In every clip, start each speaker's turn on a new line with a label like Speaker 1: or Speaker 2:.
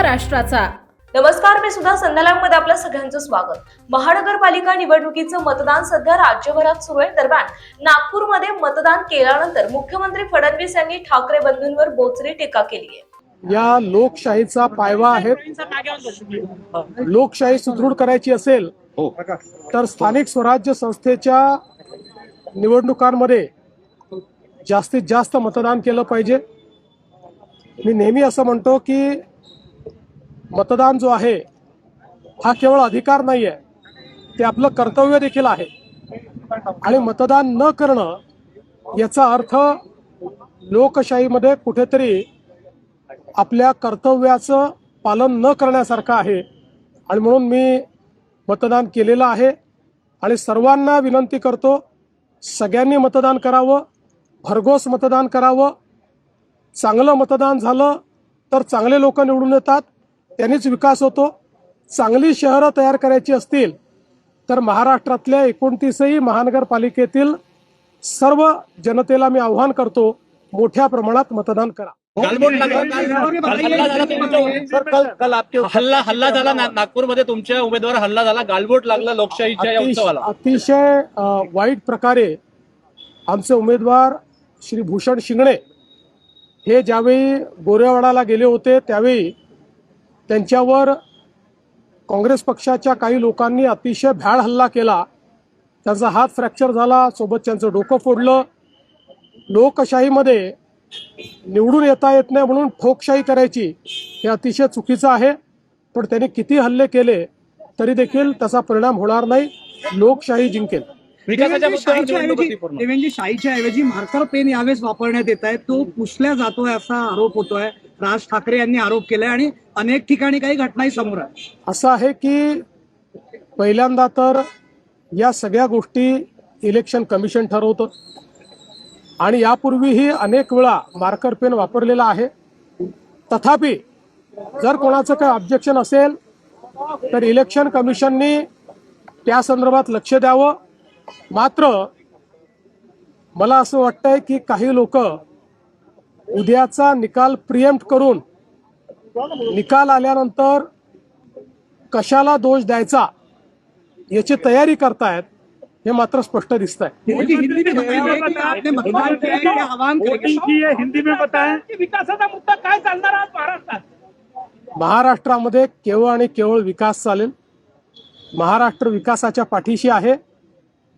Speaker 1: महाराष्ट्राचा।
Speaker 2: नमस्कार, मी सुद्धा संध्याकाळमध्ये आपलं सगळ्यांचं स्वागत। महानगरपालिका निवडणुकीचं मतदान सध्या राज्यभरात सुरू आहे। दरम्यान नागपूरमध्ये मतदान केल्यानंतर मुख्यमंत्री फडणवीस यांनी ठाकरे बंधूंवर बोचरी टीका केली आहे।
Speaker 3: या लोकशाहीचा पायवा आहे। लोकशाही सुदृढ करायची असेल तर स्थानिक स्वराज्य संस्थेच्या निवडणुकांमध्ये जास्तीत जास्त मतदान केलं पाहिजे। मी नेहमी असं म्हणतो की मतदान जो आहे हा केवळ अधिकार नाही आहे, ते आपलं कर्तव्य देखील आहे। आणि मतदान न करणं याचा अर्थ लोकशाहीमध्ये कुठेतरी आपल्या कर्तव्याचं पालन न करण्यासारखं आहे। आणि म्हणून मी मतदान केलेलं आहे आणि सर्वांना विनंती करतो, सगळ्यांनी मतदान करावं, भरघोस मतदान करावं। चांगलं मतदान झालं तर चांगले लोक निवडून येतात, त्यांनीच विकास होतो। चांगली शहरं तयार करायची असतील तर महाराष्ट्रातल्या 29ही महानगरपालिकेतील सर्व जनतेला मी आव्हान करतो, मोठ्या प्रमाणात मतदान करा।
Speaker 4: हल्ला झाला नागपूरमध्ये, तुमच्या उमेदवार हल्ला झाला, गालबोट लागला लोकशाहीच्या या उत्सवाला।
Speaker 3: अतिशय वाईट प्रकारे आमचे उमेदवार श्री भूषण शिंगणे हे ज्यावेळी गोरेवाडाला गेले होते त्यावेळी त्यांच्यावर काँग्रेस पक्षाच्या काही लोकांनी अतिशय भ्याड हल्ला केला। त्यांचा हात फ्रॅक्चर झाला, सोबत त्यांचं डोकं फोडलं। लोकशाहीमध्ये निवडून येता येत नाही म्हणून ठोकशाही करायची हे अतिशय चुकीचं आहे। पण त्यांनी किती हल्ले केले तरी देखील त्याचा परिणाम होणार नाही, लोकशाही जिंकेल।
Speaker 5: शाहीच्या ऐवजी मार्कर पेन यावेळेस वापरण्यात येत आहे, तो पुसल्या जातोय असा आरोप होतोय। राज ठाकरे यांनी आरोप केलाय आणि अनेक ठिकाणी काही घटनाही समोर आहे।
Speaker 3: असं आहे की पहिल्यांदा तर या सगळ्या गोष्टी इलेक्शन कमिशन ठरवतं आणि यापूर्वीही अनेक वेळा मार्कर पेन वापरलेला आहे। तथापि जर कोणाचं काही ऑब्जेक्शन असेल तर इलेक्शन कमिशननी त्या संदर्भात लक्ष द्यावं। मात्र मला असं वाटतंय की काही लोक उद्याचा निकाल प्रिएम्प्ट करून निकाल आल्यानंतर कशाला दोष द्यायचा याची तयारी करतायत, हे मात्र स्पष्ट दिसत आहे।
Speaker 5: हिंदी में बताएं
Speaker 4: विकासाचा मुद्दा काय चालणार आहे महाराष्ट्रात?
Speaker 3: महाराष्ट्रामध्ये केवळ आणि केवळ विकास चालेल। महाराष्ट्र विकासाच्या पाठीशी आहे।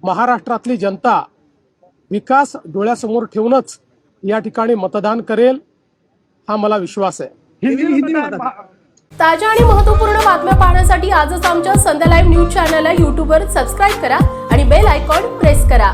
Speaker 3: महाराष्ट्रातली जनता विकास डोळ्यासमोर ठेवूनच या ठिकाणी मतदान करेल, हा मला विश्वास आहे।
Speaker 1: ताज्या आणि महत्त्वपूर्ण बातम्या पाहण्यासाठी आजच आमच्या संध्या लाईव्ह न्यूज चॅनलला YouTubeवर सबस्क्राईब करा आणि बेल आयकॉन प्रेस करा।